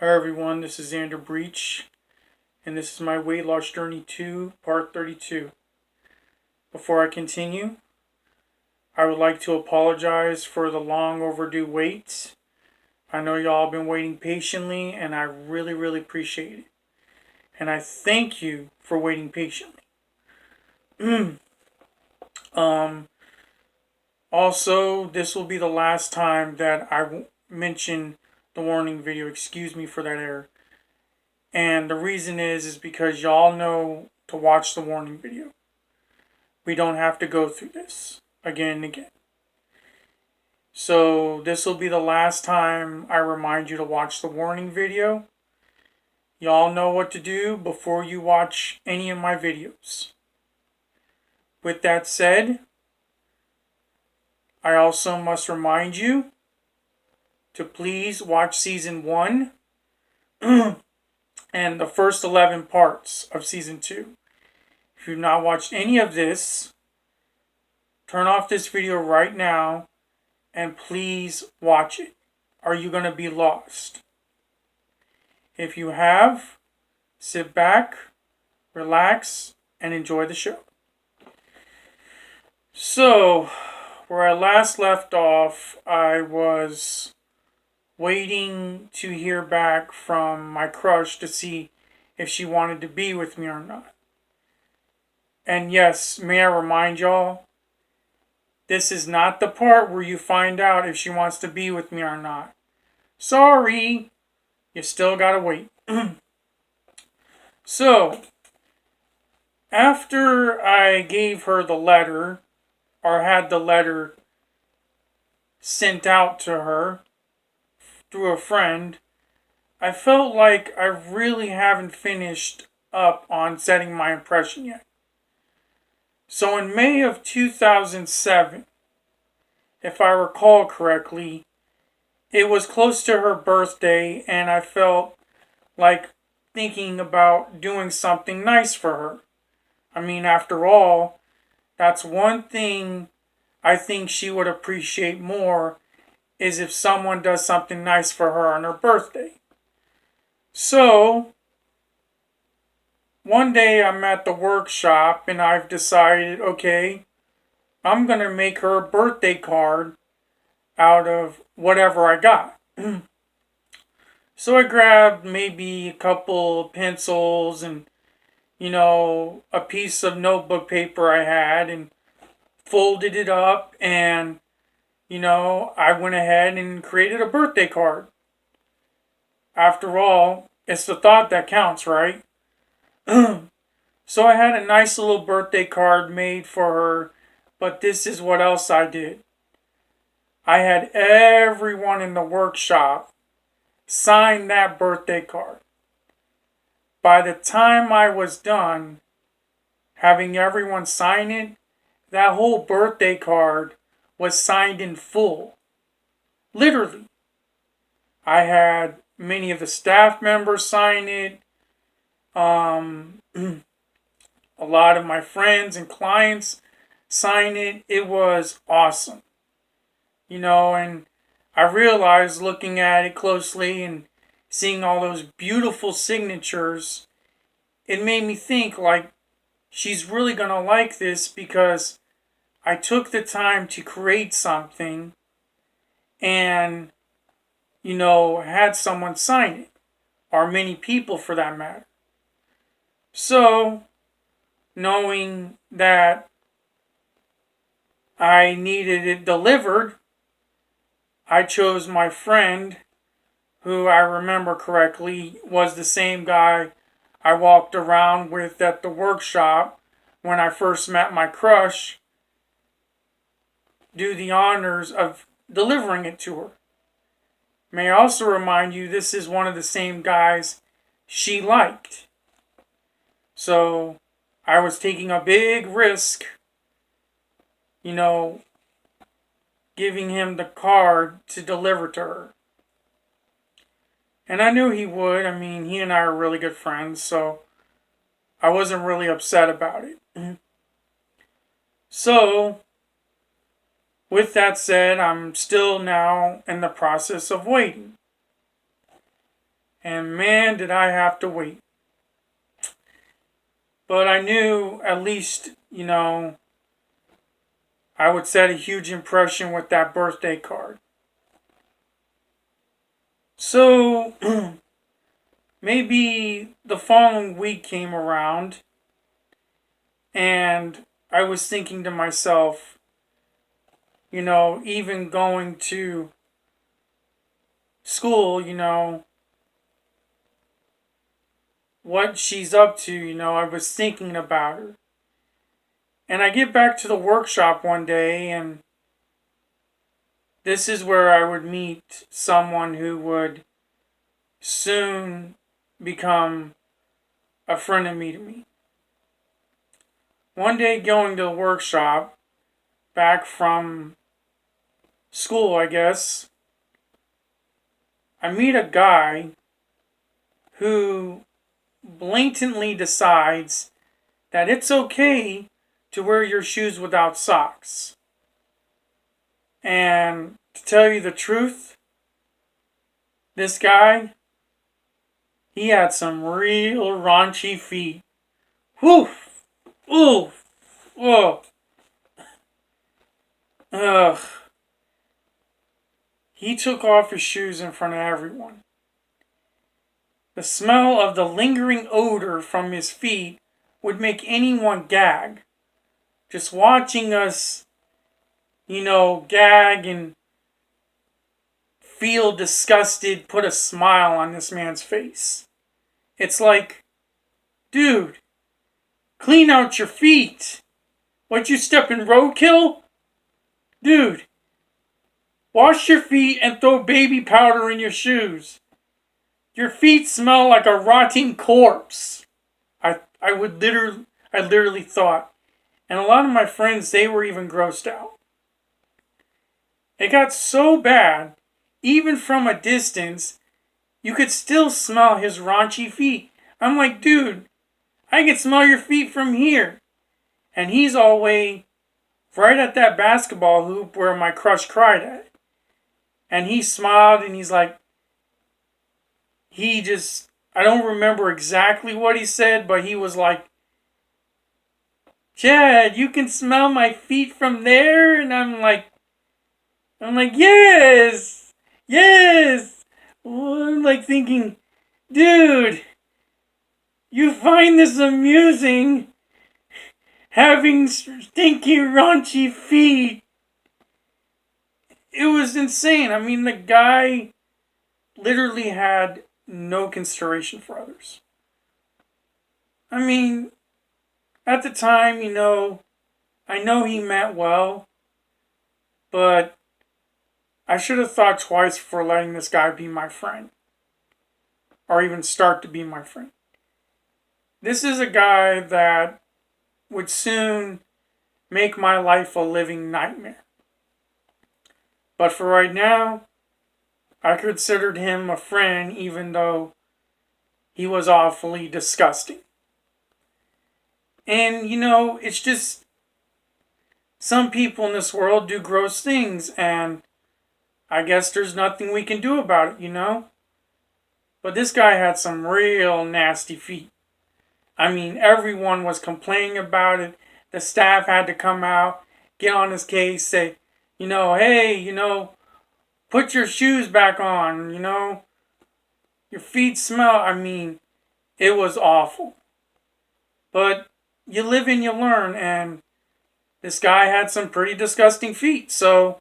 Hi everyone, this is Xander and this is my weight loss journey 2, part 32. Before I continue, I would like to apologize for the long overdue wait. I know y'all have been waiting patiently, and I really appreciate it. And I thank you for waiting patiently. um, Also, this will be the last time that I mention the warning video. Excuse me for that error. And the reason is because y'all know to watch the warning video. We don't have to go through this again and again. So this will be the last time I remind you to watch the warning video. Y'all know what to do before you watch any of my videos. With that said, I also must remind you to please watch season 1 and the first 11 parts of season 2. If you've not watched any of this, turn off this video right now and please watch it. Are you going to be lost? If you have, sit back, relax, and enjoy the show. So, where I last left off, I was waiting to hear back from my crush to see if she wanted to be with me or not. And yes, may I remind y'all, this is not the part where you find out if she wants to be with me or not. Sorry, you still gotta wait. So, after I gave her the letter, or had the letter sent out to her through a friend, I felt like I really haven't finished up on setting my impression yet. So in May of 2007, if I recall correctly, it was close to her birthday, and I felt like thinking about doing something nice for her. I mean, after all, that's one thing I think she would appreciate more, is if someone does something nice for her on her birthday. So, one day I'm at the workshop and I've decided, okay, I'm going to make her a birthday card out of whatever I got. So I grabbed maybe a couple pencils and, a piece of notebook paper I had and folded it up, and, I went ahead and created a birthday card. After all, it's the thought that counts, right? So I had a nice little birthday card made for her, but this is what else I did. I had everyone in the workshop sign that birthday card. By the time I was done having everyone sign it, that whole birthday card was signed in full. Literally. I had many of the staff members sign it. A lot of my friends and clients sign it. It was awesome. And I realized, looking at it closely and seeing all those beautiful signatures, it made me think, like, she's really going to like this because I took the time to create something and, had someone sign it, or many people for that matter. So, knowing that I needed it delivered, I chose my friend, who I remember correctly was the same guy I walked around with at the workshop when I first met my crush, do the honors of delivering it to her. May I also remind you, this is one of the same guys she liked. So I was taking a big risk, giving him the card to deliver to her. And I knew he would. I mean, he and I are really good friends, so I wasn't really upset about it. So, with that said, I'm still now in the process of waiting. And man, did I have to wait. But I knew at least, I would set a huge impression with that birthday card. So, maybe the following week came around, and I was thinking to myself, even going to school, what she's up to, I was thinking about her. And I get back to the workshop one day, and this is where I would meet someone who would soon become a friend of me. One day going to the workshop, back from school, I guess, I meet a guy who blatantly decides that it's okay to wear your shoes without socks. And to tell you the truth, this guy, he had some real raunchy feet. Whew! Ooh! Whoa! Ugh. He took off his shoes in front of everyone. The smell of the lingering odor from his feet would make anyone gag. Just watching us, gag and feel disgusted put a smile on this man's face. It's like, dude, clean out your feet. What, you step in roadkill? Dude, wash your feet and throw baby powder in your shoes. Your feet smell like a rotting corpse. I literally thought. And a lot of my friends, they were even grossed out. It got so bad, even from a distance, you could still smell his raunchy feet. I'm like, dude, I can smell your feet from here. And he's all the way right at that basketball hoop where my crush cried at. And he smiled and he's like, I don't remember exactly what he said, but he was like, Chad, you can smell my feet from there? And I'm like, yes! Yes! Well, I'm like thinking, dude, you find this amusing, having stinky, raunchy feet? It was insane. I mean, the guy literally had no consideration for others. I mean, at the time, I know he meant well, but I should have thought twice before letting this guy be my friend. Or even start to be my friend. This is a guy that would soon make my life a living nightmare. But for right now, I considered him a friend even though he was awfully disgusting. And, it's just some people in this world do gross things, and I guess there's nothing we can do about it, But this guy had some real nasty feet. I mean, everyone was complaining about it. The staff had to come out, get on his case, say, hey, put your shoes back on, your feet smell. I mean, it was awful. But you live and you learn, and this guy had some pretty disgusting feet, so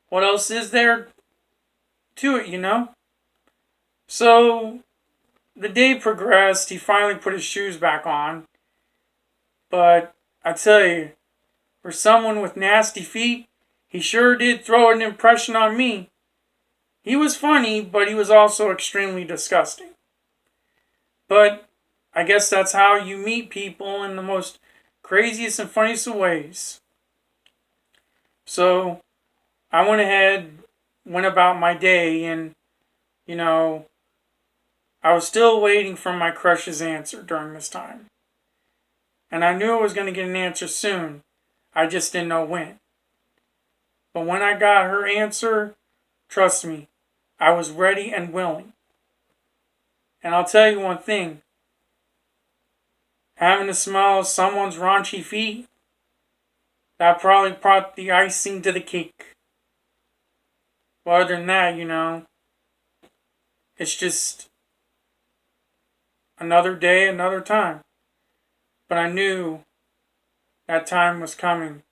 what else is there to it, So the day progressed, he finally put his shoes back on, but I tell you, for someone with nasty feet, he sure did throw an impression on me. He was funny, but he was also extremely disgusting. But I guess that's how you meet people in the most craziest and funniest of ways. So I went about my day, and, I was still waiting for my crush's answer during this time. And I knew I was going to get an answer soon. I just didn't know when. But when I got her answer, trust me, I was ready and willing. And I'll tell you one thing. Having to smell someone's raunchy feet, that probably brought the icing to the cake. But other than that, it's just another day, another time. But I knew that time was coming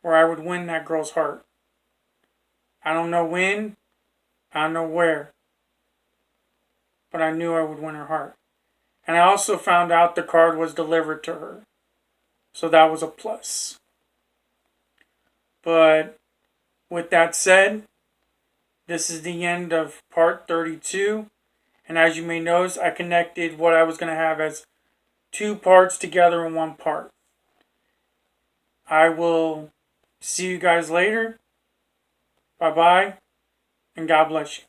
where I would win that girl's heart. I don't know when, I don't know where, but I knew I would win her heart. And I also found out the card was delivered to her. So that was a plus. But with that said, this is the end of part 32. And as you may notice, I connected what I was going to have as 2 parts together in 1 part. I will see you guys later. Bye-bye, and God bless you.